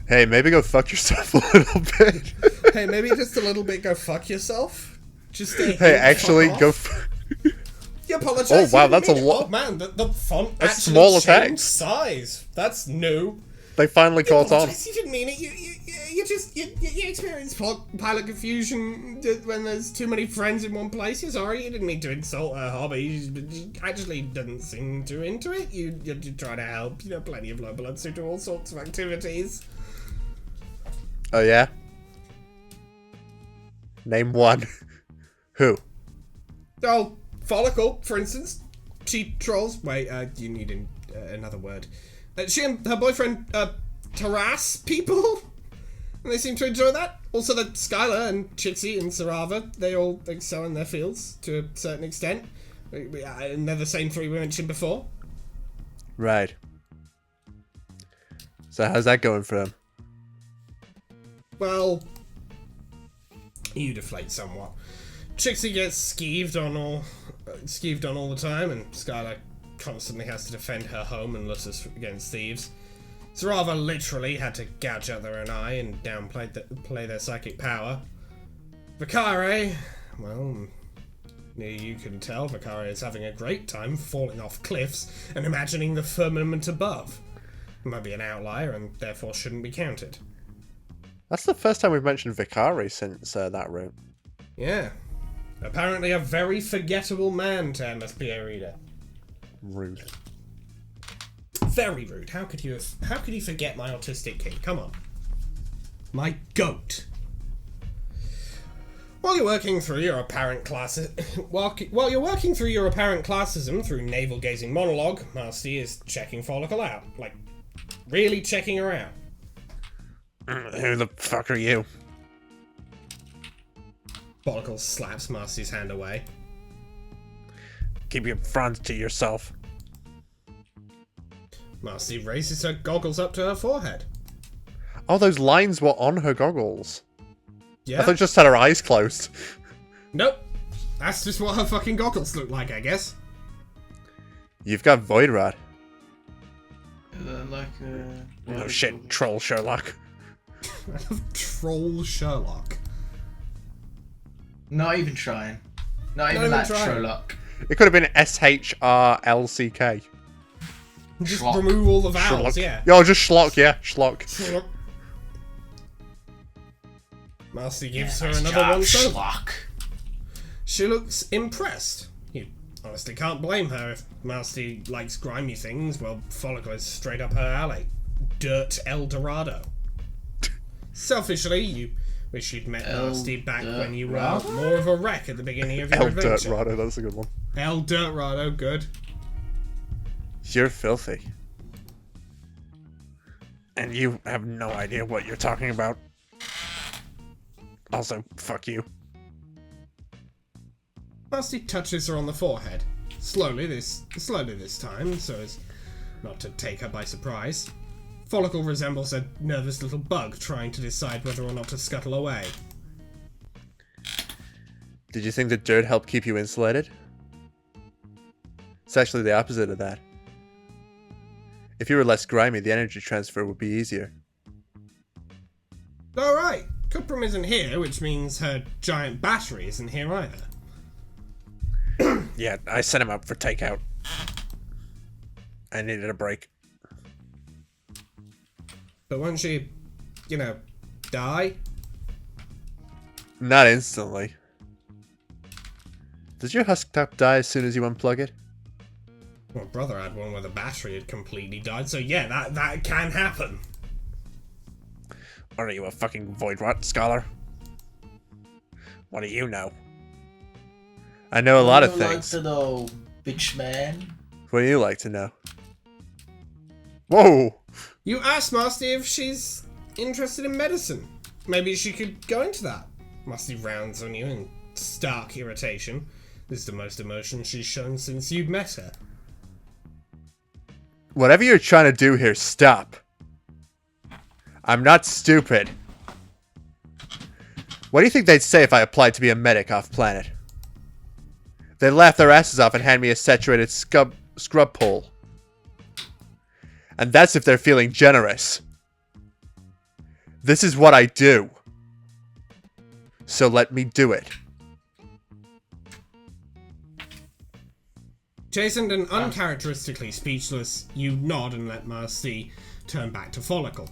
Hey, maybe go fuck yourself a little bit. Hey, maybe just a little bit go fuck yourself. Just a hey, actually, go. You apologize. Oh wow, that's a lot. Oh man, the font that's actually small as changed heck. size. That's new. They finally caught on. You didn't mean it. You experience pilot confusion when there's too many friends in one place. You're sorry. You didn't mean to insult her hobby. She actually doesn't seem too into it. You try to help. You know, plenty of low bloods who do all sorts of activities. Oh yeah. Name one. Who? Oh, Follicle, for instance. She trolls. Wait, you need another word. She and her boyfriend harass people, and they seem to enjoy that. Also, that Skylar and Chitsy and Sarava, they all excel in their fields to a certain extent. And they're the same three we mentioned before. Right. So how's that going for them? Well, you deflate somewhat. Trixie gets skeeved on all the time, and Skylar constantly has to defend her home and Lutus against thieves. Sarava literally had to gouge out their own eye and play their psychic power. Vicare, well, you can tell Vicare is having a great time falling off cliffs and imagining the firmament above. It might be an outlier and therefore shouldn't be counted. That's the first time we've mentioned Vicari since that room. Yeah. Apparently a very forgettable man, MSPA reader. Rude. Very rude. How could you forget my autistic kid? Come on. My goat. While you're working through your apparent classism through navel-gazing monologue, Marsty is checking Follicle out. Like, really checking her out. Who the fuck are you? Follicle slaps Marcy's hand away. Keep your front to yourself. Marcy raises her goggles up to her forehead. Oh, those lines were on her goggles. Yeah. I thought she just had her eyes closed. Nope. That's just what her fucking goggles look like, I guess. You've got Void Rod. Like Oh shit, Troll Sherlock. Troll Sherlock. Not even trying. Not even that Sherlock. It could have been SHRLCK. Just Schlock. remove all the vowels, Schlock. yeah. Yo, just Schlock, yeah. Schlock. Schlock. Marcy gives her Nice another job, one so Schlock. she looks impressed. You honestly can't blame her if Marcy likes grimy things. Well, Follicle is straight up her alley. Dirt El Dorado. Selfishly, you wish you'd met Nasty back when you were more of a wreck at the beginning of your El adventure. Dirt Rado, that's a good one. El Dirt Rado, good. You're filthy. And you have no idea what you're talking about. Also, fuck you. Nasty touches her on the forehead. Slowly this time, so as not to take her by surprise. Follicle resembles a nervous little bug trying to decide whether or not to scuttle away. Did you think the dirt helped keep you insulated? It's actually the opposite of that. If you were less grimy, the energy transfer would be easier. Alright, Cuprum isn't here, which means her giant battery isn't here either. Yeah, I sent him up for takeout. I needed a break. But won't she, die? Not instantly. Does your Homestuck die as soon as you unplug it? My brother had one where the battery had completely died, so yeah, that can happen. Or are you a fucking void rot scholar? What do you know? I know a lot of things. Like to know, bitch man. What do you like to know? Whoa! You asked Masty if she's interested in medicine. Maybe she could go into that. Masty rounds on you in stark irritation. This is the most emotion she's shown since you'd met her. Whatever you're trying to do here, stop. I'm not stupid. What do you think they'd say if I applied to be a medic off-planet? They'd laugh their asses off and hand me a saturated scrub pole. And that's if they're feeling generous. This is what I do. So let me do it. Chastened and uncharacteristically speechless, you nod and let Marcy turn back to Follicle.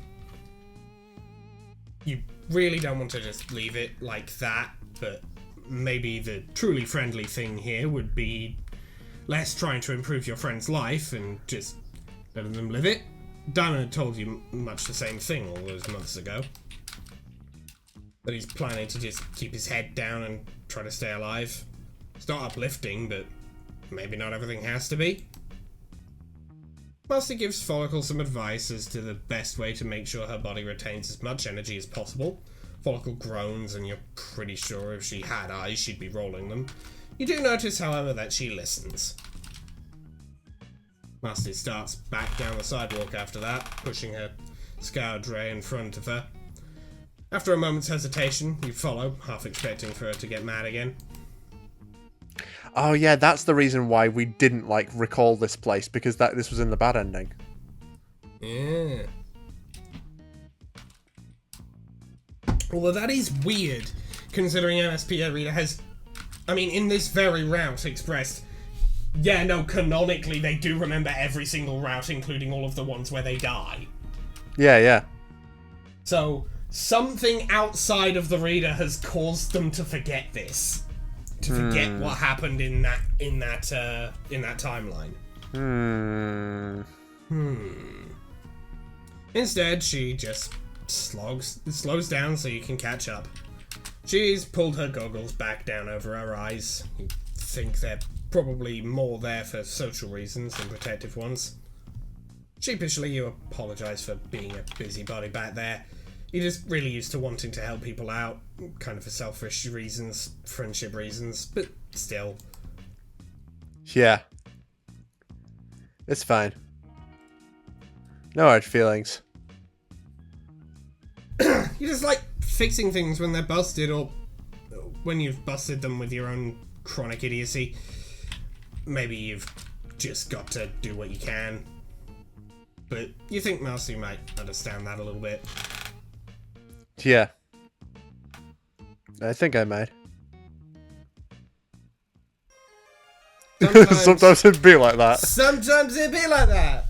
You really don't want to just leave it like that, but maybe the truly friendly thing here would be less trying to improve your friend's life and just letting them live it. Diamond had told you much the same thing all those months ago. That he's planning to just keep his head down and try to stay alive. It's not uplifting, but maybe not everything has to be. Marcy gives Follicle some advice as to the best way to make sure her body retains as much energy as possible. Follicle groans, and you're pretty sure if she had eyes, she'd be rolling them. You do notice, however, that she listens. Marcy starts back down the sidewalk after that, pushing her Scourdray in front of her. After a moment's hesitation, you follow, half expecting for her to get mad again. Oh yeah, that's the reason why we didn't recall this place, because this was in the bad ending. Yeah. Although that is weird, considering MSP Reader has, in this very route expressed, yeah, no, canonically they do remember every single route, including all of the ones where they die. Yeah. So, something outside of the reader has caused them to forget this. To forget what happened in that timeline. Instead, she just slows down so you can catch up. She's pulled her goggles back down over her eyes. You think they're probably more there for social reasons than protective ones. Sheepishly, you apologize for being a busybody back there. You're just really used to wanting to help people out, kind of for selfish reasons, friendship reasons, but still. Yeah. It's fine. No hard feelings. You just like fixing things when they're busted, or when you've busted them with your own chronic idiocy. Maybe you've just got to do what you can. But you think Marcy might understand that a little bit. Yeah. I think I might. Sometimes it'd be like that. Sometimes it'd be like that.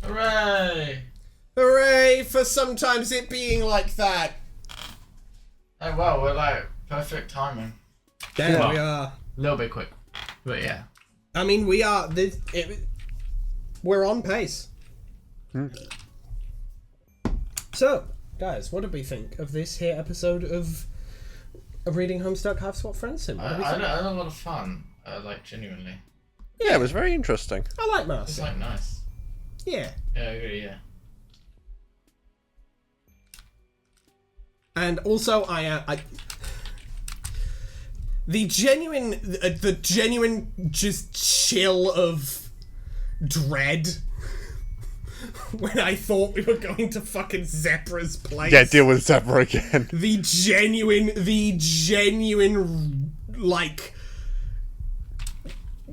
Hooray! Hooray for sometimes it being like that. Oh wow, we're perfect timing. There Well, we are. A little bit quick, but yeah. We are. We're on pace. So, guys, what did we think of this here episode of reading Homestuck Hiveswap Friendsim? I had a lot of fun, genuinely. Yeah, it was very interesting. I like Marcy. It's nice. Yeah. Yeah, I agree, yeah. And also, the genuine just chill of dread when I thought we were going to fucking Zebra's place. Yeah, deal with Zebra again. The genuine, like,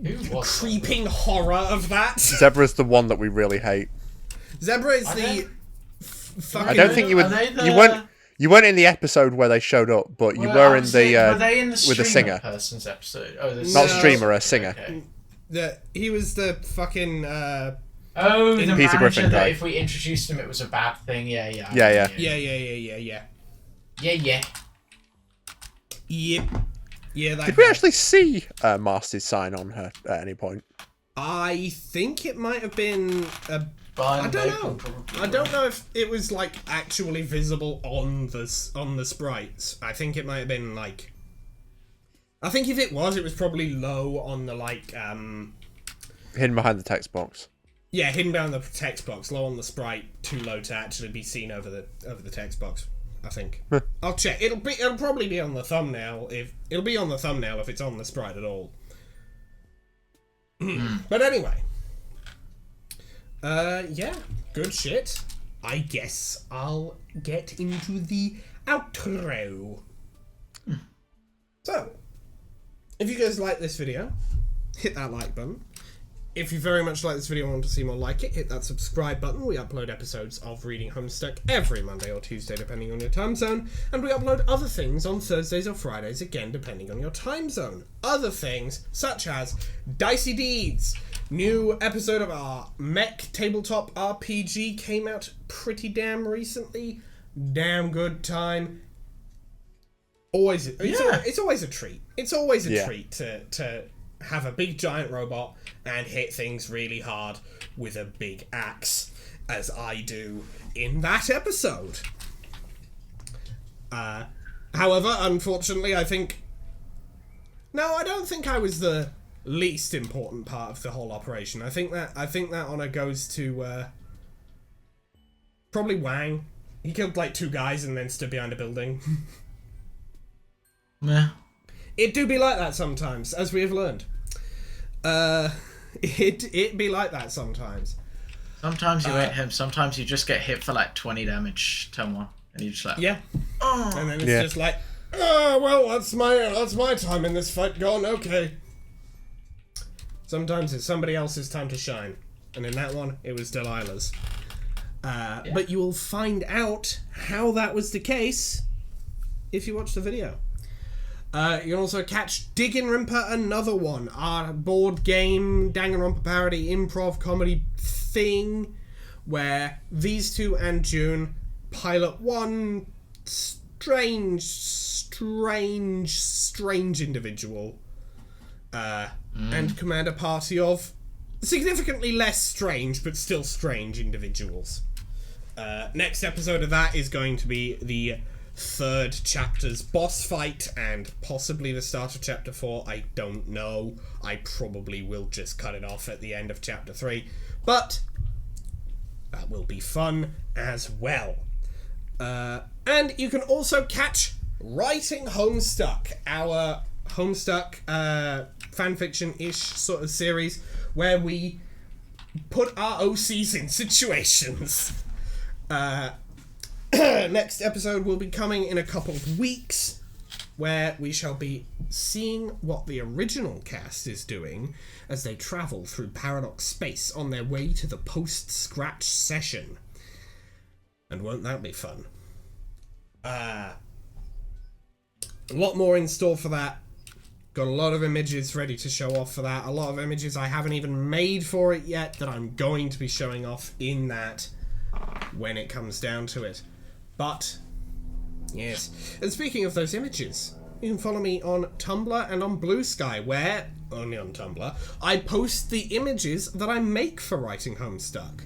Who was creeping horror of that. Zebra's the one that we really hate. Zebra is Are the they- fucking... I don't think you Are would. they the- You weren't in the episode where they showed up, but you Well, were I in was the saying, were they in the with the streamer singer. person's episode? Oh, the Not streamer, a singer. Okay. He was the fucking... Oh, the Peter manager Griffin that guy. if we introduced him, it was a bad thing. Yeah. Yeah. Yeah. Yep. Yeah, that Did we guy. actually see Marsty's sign on her at any point? I think it might have been a... Fine, I don't they know. can probably- I don't know if it was, like, actually visible on the sprites. I think it might have been, like... I think if it was probably low on the, like, Hidden behind the text box. Yeah, hidden down the text box, low on the sprite, too low to actually be seen over the text box. I think. I'll check. It'll probably be on the thumbnail if it's on the sprite at all. But anyway, yeah, good shit. I guess I'll get into the outro. So, if you guys like this video, hit that like button. If you very much like this video and want to see more like it, hit that subscribe button. We upload episodes of Reading Homestuck every Monday or Tuesday, depending on your time zone. And we upload other things on Thursdays or Fridays, again, depending on your time zone. Other things, such as Dicey Deeds. New episode of our mech tabletop RPG came out pretty damn recently. Damn good time. It's always a treat. It's always a treat to have a big giant robot and hit things really hard with a big axe, as I do in that episode. However, unfortunately, I don't think I was the least important part of the whole operation. I think that honor goes to probably Wang. He killed like 2 guys and then stood behind a building. Meh. It do be like that sometimes, as we have learned. It be like that sometimes. Sometimes you hit him. Sometimes you just get hit for like 20 damage. Turn 1, and you just like Yeah. Oh. And then it's just like, oh well, that's my time in this fight gone. Okay. Sometimes it's somebody else's time to shine, and in that one, it was Delilah's. But you will find out how that was the case if you watch the video. You can also catch Diggin'Rimper, another one, our board game Danganronpa parody improv comedy thing, where these two and June pilot one strange individual and command a party of significantly less strange but still strange individuals. Next episode of that is going to be the 3rd chapter's boss fight and possibly the start of chapter 4. I don't know. I probably will just cut it off at the end of chapter 3, but that will be fun as well. And you can also catch Writing Homestuck, our Homestuck fanfiction-ish sort of series where we put our OCs in situations. Next episode will be coming in a couple of weeks, where we shall be seeing what the original cast is doing as they travel through Paradox space on their way to the post-scratch session. And won't that be fun? A lot more in store for that. Got a lot of images ready to show off for that. A lot of images I haven't even made for it yet that I'm going to be showing off in that when it comes down to it. But, yes. And speaking of those images, you can follow me on Tumblr and on Blue Sky, where, only on Tumblr, I post the images that I make for Writing Homestuck.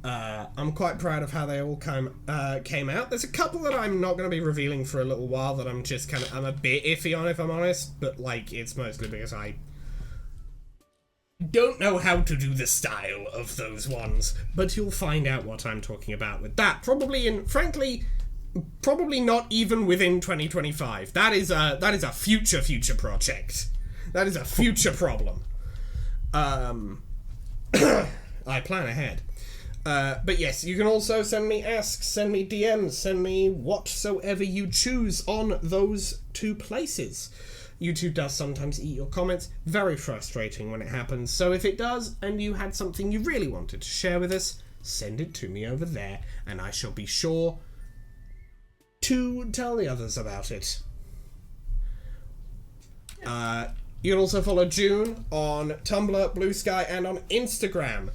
I'm quite proud of how they all came out. There's a couple that I'm not going to be revealing for a little while that I'm a bit iffy on, if I'm honest, but, like, it's mostly because I don't know how to do the style of those ones, but you'll find out what I'm talking about with that. Probably not even within 2025. That is a future project. That is a future problem. I plan ahead. But yes, you can also send me asks, send me DMs, send me whatsoever you choose on those two places. YouTube does sometimes eat your comments. Very frustrating when it happens. So if it does, and you had something you really wanted to share with us, send it to me over there, and I shall be sure to tell the others about it. You can also follow June on Tumblr, Blue Sky, and on Instagram.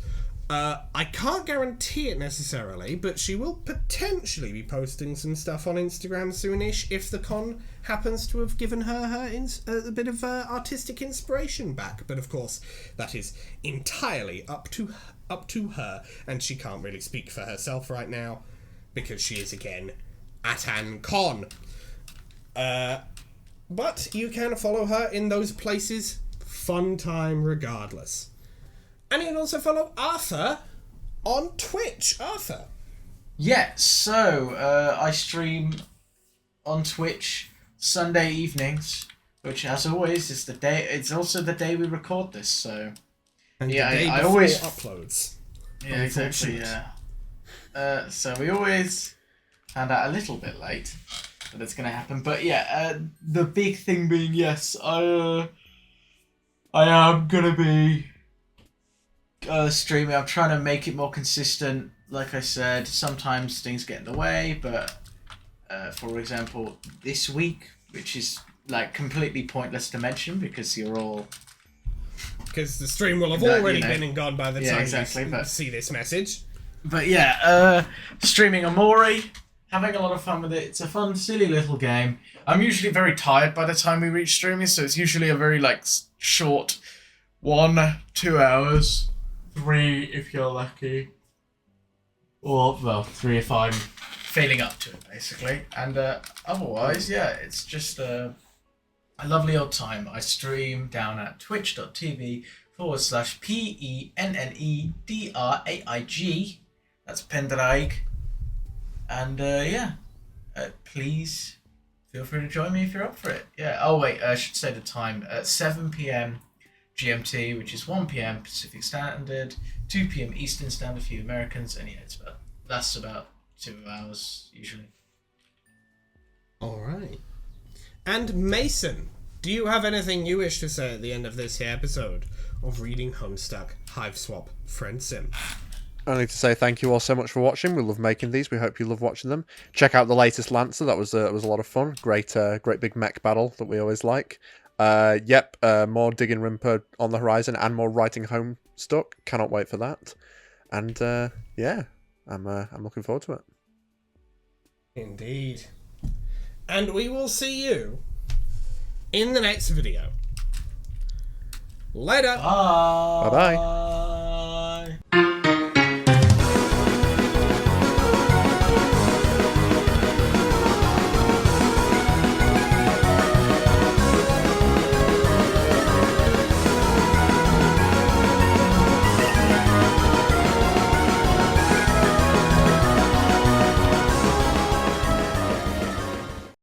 I can't guarantee it necessarily, but she will potentially be posting some stuff on Instagram soonish if the con happens to have given her a bit of artistic inspiration back. But of course, that is entirely up to her, and she can't really speak for herself right now because she is again at an con. But you can follow her in those places. Fun time regardless. And you can also follow Arthur on Twitch. Arthur. Yeah, so I stream on Twitch Sunday evenings, which, as always, is the day. It's also the day we record this. So And yeah, the day I before always uploads. Yeah, exactly. Yeah. So we always found out a little bit late that it's going to happen, but yeah, the big thing being, yes, I am going to be streaming. I'm trying to make it more consistent. Like I said, sometimes things get in the way, but for example, this week, which is like completely pointless to mention because you're all... Because the stream will have already been and gone by the time you but see this message. But yeah, streaming Amori, having a lot of fun with it. It's a fun, silly little game. I'm usually very tired by the time we reach streaming, so it's usually a very like short 1-2 hours. 3 if you're lucky. Or, well, 3 if I'm feeling up to it, basically. And otherwise, yeah, it's just a lovely old time. I stream down at twitch.tv/PENNEDRAIG. That's Pendraig. And yeah, please feel free to join me if you're up for it. Yeah. Oh wait, I should say the time. At 7 p.m. GMT, which is 1 p.m. Pacific Standard, 2 p.m. Eastern Standard for you Americans, and yeah, that's about 2 hours usually. All right. And Mason, do you have anything you wish to say at the end of this here episode of Reading Homestuck, Hiveswap Friendsim? Only to say thank you all so much for watching. We love making these. We hope you love watching them. Check out the latest Lancer. That was a lot of fun. Great big mech battle that we always like. More digging Rimper on the horizon and more writing Homestuck. Cannot wait for that. And yeah, I'm looking forward to it. Indeed. And we will see you in the next video. Later. Bye. Bye bye.